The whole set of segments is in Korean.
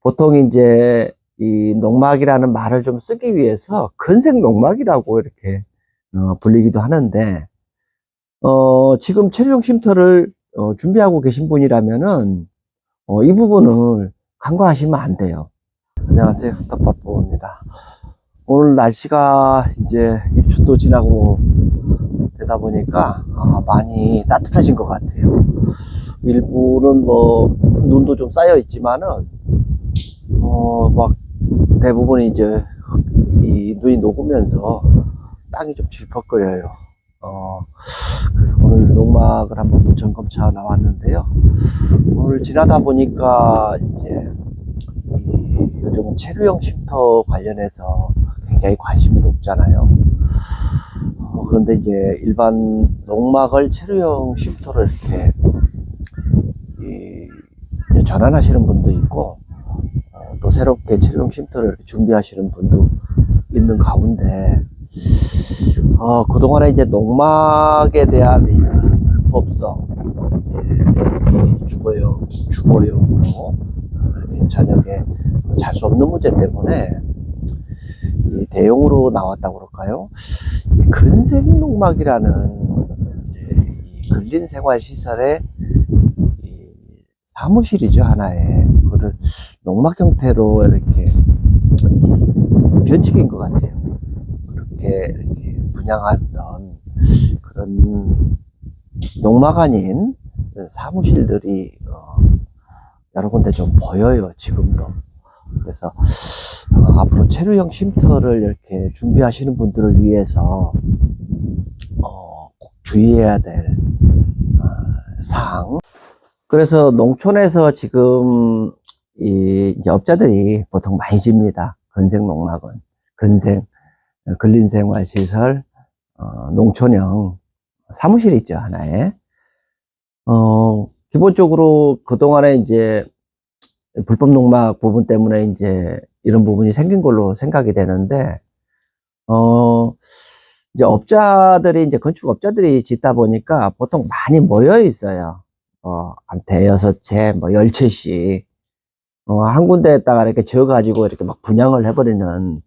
보통 이제 이 농막이라는 말을 좀 쓰기 위해서 근생 농막이라고 이렇게 불리기도 하는데, 지금 체류용 쉼터를 준비하고 계신 분이라면은 이 부분을 간과하시면 안 돼요. 안녕하세요, 텃밭부입니다. 오늘 날씨가 이제 입춘도 지나고 되다 보니까 많이 따뜻해진 것 같아요. 일부는 뭐 눈도 좀 쌓여 있지만은 막 대부분이 이제 이 눈이 녹으면서 땅이 좀 질퍽거려요. 그래서 오늘 농막을 한번 또 점검차 나왔는데요. 오늘 지나다 보니까 이제 요즘 체류용 쉼터 관련해서 굉장히 관심이 높잖아요. 그런데 이제 일반 농막을 체류용 쉼터로 이렇게 전환하시는 분도 있고, 또 새롭게 체류용 쉼터를 준비하시는 분도 있는 가운데, 그동안에 이제 농막에 대한 불법성, 주거용으로 저녁에 잘 수 없는 문제 때문에 대용으로 나왔다고 그럴까요? 근생 농막이라는 이 근린 생활 시설의 사무실이죠, 하나의. 그거를 농막 형태로 이렇게 변칙인 것 같아요. 그렇게 이렇게 분양하던 그런 농막 아닌 사무실들이 여러 군데 좀 보여요, 지금도. 그래서 앞으로 체류형 쉼터를 이렇게 준비하시는 분들을 위해서 꼭 주의해야 될 사항. 그래서 농촌에서 지금 이제 업자들이 보통 많이 집니다. 근생 농막은 근린생활시설 농촌형 사무실 있죠, 하나에. 기본적으로 그동안에 이제 불법 농막 부분 때문에 이제 이런 부분이 생긴 걸로 생각이 되는데, 이제 건축업자들이 짓다 보니까 보통 많이 모여 있어요. 한 대여섯 채, 뭐 10채씩, 한 군데에다가 이렇게 지어가지고 이렇게 막 분양을 해버리는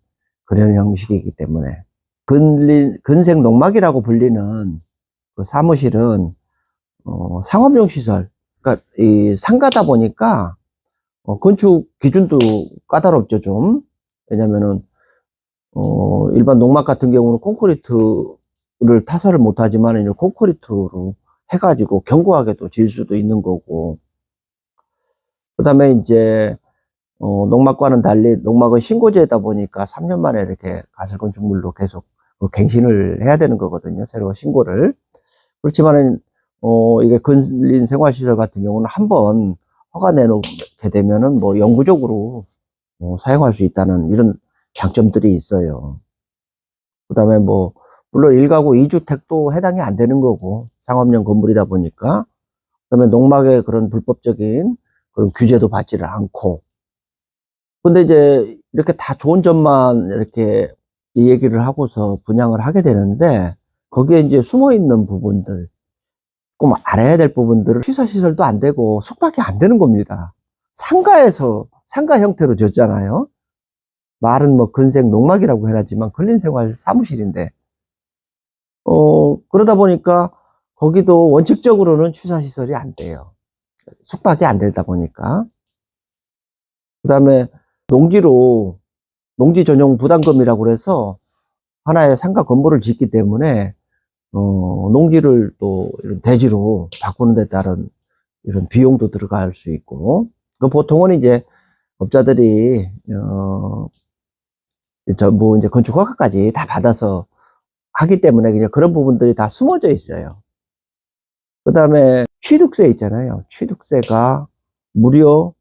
그런 형식이기 때문에, 근생 농막이라고 불리는 그 사무실은, 상업용 시설, 그러니까 이 상가다 보니까, 건축 기준도 까다롭죠, 좀. 왜냐면은, 일반 농막 같은 경우는 콘크리트를 타설을 못하지만, 이제 콘크리트로 해가지고 견고하게도 지을 수도 있는 거고. 그 다음에 이제, 농막과는 달리, 농막은 신고제다 보니까 3년 만에 이렇게 가설건축물로 계속 갱신을 해야 되는 거거든요, 새로 신고를. 그렇지만은, 이게 근린 생활시설 같은 경우는 한번 허가 내놓게 되면은 뭐 영구적으로 사용할 수 있다는 이런 장점들이 있어요. 그 다음에 뭐, 물론 1가구 2주택도 해당이 안 되는 거고, 상업용 건물이다 보니까. 그 다음에 농막의 그런 불법적인 그런 규제도 받지를 않고. 근데 이제 이렇게 다 좋은 점만 이렇게 얘기를 하고서 분양을 하게 되는데, 거기에 이제 숨어 있는 부분들, 꼭 알아야 될 부분들을 취사시설도 안 되고 숙박이 안 되는 겁니다. 상가 형태로 졌잖아요. 말은 뭐 근생 농막이라고 해놨지만 근린생활 사무실인데, 그러다 보니까 거기도 원칙적으로는 취사시설이 안 돼요. 숙박이 안 되다 보니까. 그 다음에 농지 전용 부담금이라고 그래서 하나의 상가 건물을 짓기 때문에, 농지를 또 이런 대지로 바꾸는 데 따른 이런 비용도 들어갈 수 있고, 그 보통은 이제 업자들이, 전부 이제 건축 허가까지 다 받아서 하기 때문에 그냥 그런 부분들이 다 숨어져 있어요. 그 다음에 취득세 있잖아요. 취득세가 무려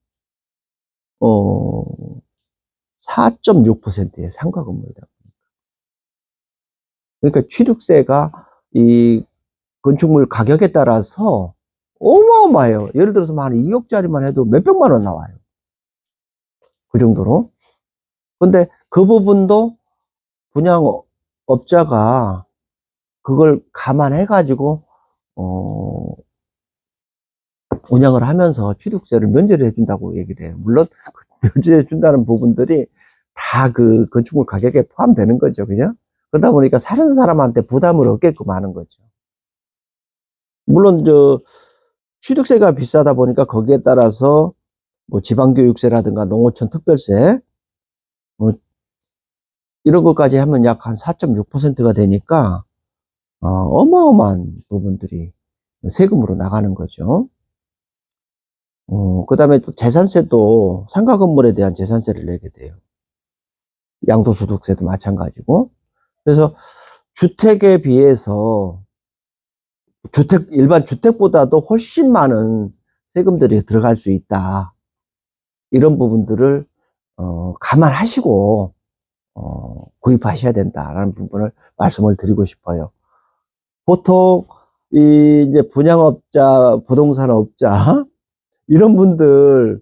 4.6%예요. 상가 건물이다. 그러니까 취득세가 이 건축물 가격에 따라서 어마어마해요. 예를 들어서 한 2억짜리만 해도 몇백만 원 나와요. 그 정도로. 근데 그 부분도 분양업자가 그걸 감안해 가지고 운영을 하면서 취득세를 면제를 해준다고 얘기를 해요. 물론 묘지해 준다는 부분들이 다 그 건축물 가격에 포함되는 거죠. 그죠? 그러다 보니까 사는 사람한테 부담을 없게끔 하는 거죠. 물론 취득세가 비싸다 보니까 거기에 따라서 뭐 지방교육세라든가 농어촌 특별세 뭐 이런 것까지 하면 약 한 4.6%가 되니까 어마어마한 부분들이 세금으로 나가는 거죠. 그 다음에 또 재산세도 상가 건물에 대한 재산세를 내게 돼요. 양도소득세도 마찬가지고. 그래서 주택에 비해서 일반 주택보다도 훨씬 많은 세금들이 들어갈 수 있다. 이런 부분들을 감안하시고 구입하셔야 된다라는 부분을 말씀을 드리고 싶어요. 보통 이제 분양업자, 부동산업자 이런 분들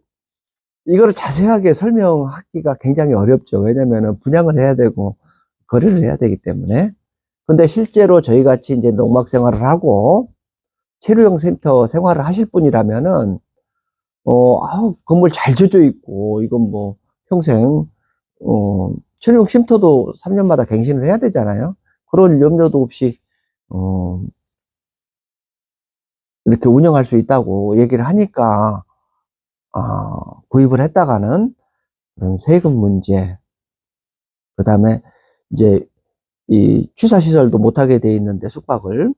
이거를 자세하게 설명하기가 굉장히 어렵죠. 왜냐면은 분양을 해야 되고 거래를 해야 되기 때문에. 근데 실제로 저희 같이 이제 농막 생활을 하고 체류형 센터 생활을 하실 분이라면은 건물 잘 져져 있고 이건 뭐 평생 체류형 쉼터도 3년마다 갱신을 해야 되잖아요. 그런 염려도 없이 이렇게 운영할 수 있다고 얘기를 하니까 구입을 했다가는 그런 세금 문제, 그 다음에 이제 이 취사시설도 못하게 돼 있는데 숙박을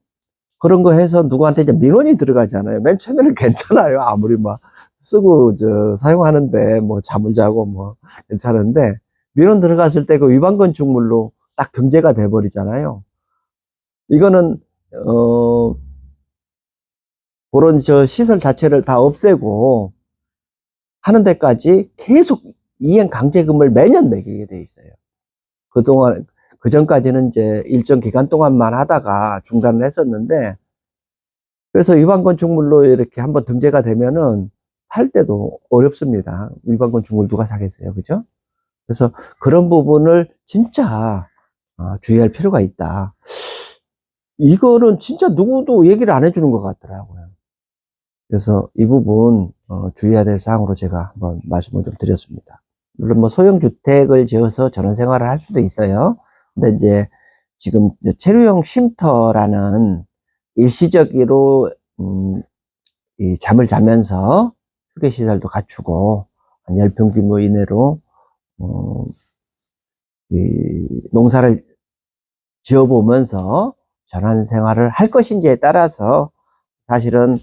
그런 거 해서 누구한테 이제 민원이 들어가잖아요. 맨 처음에는 괜찮아요. 아무리 막 쓰고 사용하는데 뭐 잠을 자고 뭐 괜찮은데 민원 들어갔을 때 그 위반 건축물로 딱 등재가 돼 버리잖아요. 이거는 그런 시설 자체를 다 없애고 하는 데까지 계속 이행 강제금을 매년 매기게 돼 있어요. 그동안 그 전까지는 이제 일정 기간 동안만 하다가 중단을 했었는데, 그래서 위반 건축물로 이렇게 한번 등재가 되면은 팔 때도 어렵습니다. 위반 건축물 누가 사겠어요, 그죠? 그래서 그런 부분을 진짜 주의할 필요가 있다. 이거는 진짜 누구도 얘기를 안 해주는 것 같더라고요. 그래서 이 부분 주의해야 될 사항으로 제가 한번 말씀을 좀 드렸습니다. 물론 뭐 소형 주택을 지어서 전원 생활을 할 수도 있어요. 근데 이제 지금 체류형 쉼터라는 일시적으로 이 잠을 자면서 휴게 시설도 갖추고 한 10평 규모 이내로 이 농사를 지어보면서 전원 생활을 할 것인지에 따라서 사실은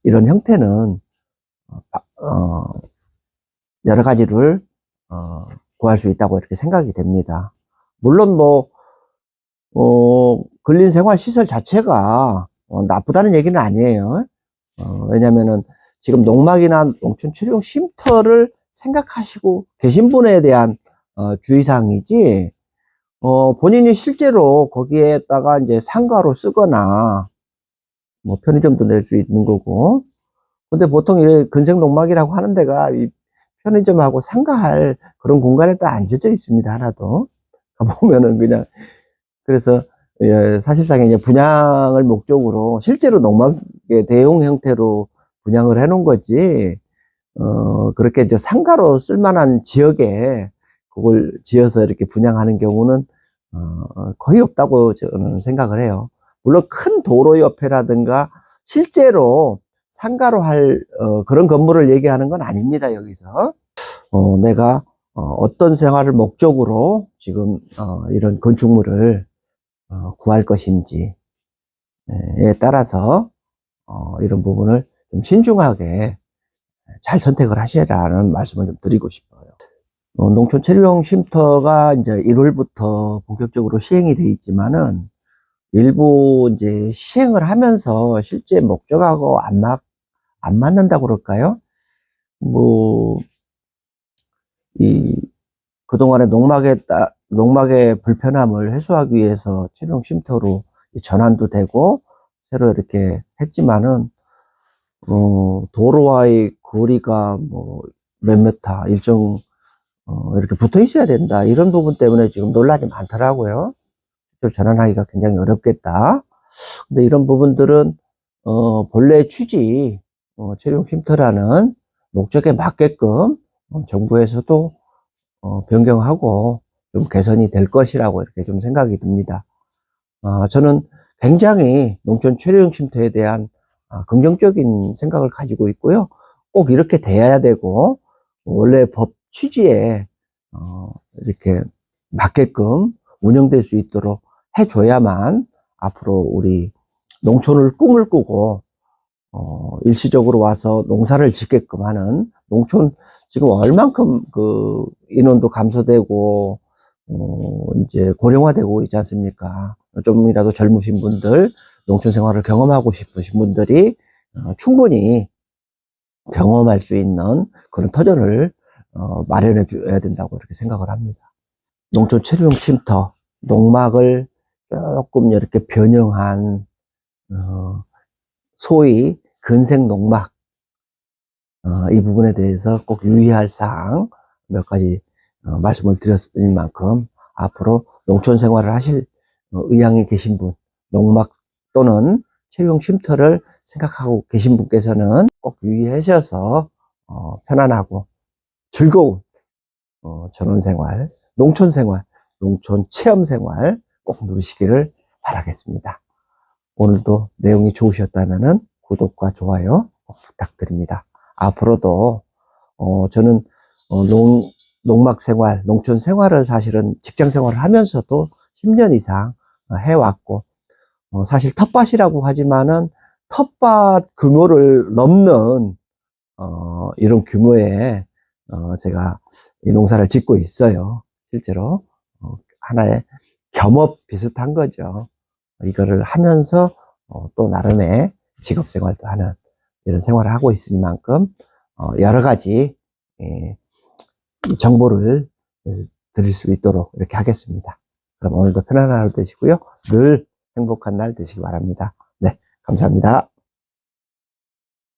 이런 형태는 여러 가지를 구할 수 있다고 이렇게 생각이 됩니다. 물론 뭐 근린생활시설 자체가 나쁘다는 얘기는 아니에요. 왜냐면은 지금 농막이나 농촌 체류용 쉼터를 생각하시고 계신 분에 대한 주의사항이지, 본인이 실제로 거기에다가 이제 상가로 쓰거나 뭐 편의점도 낼 수 있는 거고. 근데 보통 이 근생 농막이라고 하는 데가 이 편의점하고 상가할 그런 공간에 딱 안 젖어 있습니다. 하나도 가보면은 그냥. 그래서 사실상 이제 분양을 목적으로 실제로 농막의 대용 형태로 분양을 해 놓은 거지, 그렇게 이제 상가로 쓸만한 지역에 그걸 지어서 이렇게 분양하는 경우는 거의 없다고 저는 생각을 해요. 물론 큰 도로 옆에라든가 실제로 상가로 할 그런 건물을 얘기하는 건 아닙니다. 여기서 내가 어떤 생활을 목적으로 지금 이런 건축물을 구할 것인지에 따라서 이런 부분을 좀 신중하게 잘 선택을 하시라는 말씀을 좀 드리고 싶어요. 농촌 체류용 쉼터가 이제 1월부터 본격적으로 시행이 되어 있지만은 일부 이제 시행을 하면서 실제 목적하고 안 맞는다고 그럴까요? 뭐, 그동안의 농막의 불편함을 해소하기 위해서 체류용 쉼터로 전환도 되고, 새로 이렇게 했지만은, 도로와의 거리가 뭐, 몇 미터, 이렇게 붙어 있어야 된다. 이런 부분 때문에 지금 논란이 많더라고요. 전환하기가 굉장히 어렵겠다. 근데 이런 부분들은, 본래 취지, 체류용 쉼터라는 목적에 맞게끔 정부에서도 변경하고 좀 개선이 될 것이라고 이렇게 좀 생각이 듭니다. 저는 굉장히 농촌 체류형 쉼터에 대한 긍정적인 생각을 가지고 있고요. 꼭 이렇게 돼야 되고, 원래 법 취지에 이렇게 맞게끔 운영될 수 있도록 해줘야만 앞으로 우리 농촌을 꿈을 꾸고 일시적으로 와서 농사를 짓게끔 하는 농촌, 지금 얼만큼 그 인원도 감소되고 이제 고령화되고 있지 않습니까? 좀이라도 젊으신 분들, 농촌 생활을 경험하고 싶으신 분들이 충분히 경험할 수 있는 그런 터전을 마련해 줘야 된다고 이렇게 생각을 합니다. 농촌 체류용 쉼터, 농막을 조금 이렇게 변형한 소위 근생 농막, 이 부분에 대해서 꼭 유의할 사항 몇 가지 말씀을 드렸을 만큼, 앞으로 농촌 생활을 하실 의향이 계신 분, 농막 또는 체류용 쉼터를 생각하고 계신 분께서는 꼭 유의하셔서 편안하고 즐거운 전원생활, 농촌생활, 농촌 체험생활 꼭 누리시기를 바라겠습니다. 오늘도 내용이 좋으셨다면 구독과 좋아요 꼭 부탁드립니다. 앞으로도 저는 농막 생활, 농촌 생활을 사실은 직장 생활을 하면서도 10년 이상 해왔고, 사실 텃밭이라고 하지만은 텃밭 규모를 넘는 이런 규모의 제가 이 농사를 짓고 있어요. 실제로 하나의 겸업 비슷한 거죠. 이거를 하면서 또 나름의 직업 생활도 하는 이런 생활을 하고 있으니만큼 여러 가지 정보를 드릴 수 있도록 이렇게 하겠습니다. 그럼 오늘도 편안한 하루 되시고요. 늘 행복한 날 되시기 바랍니다. 네, 감사합니다.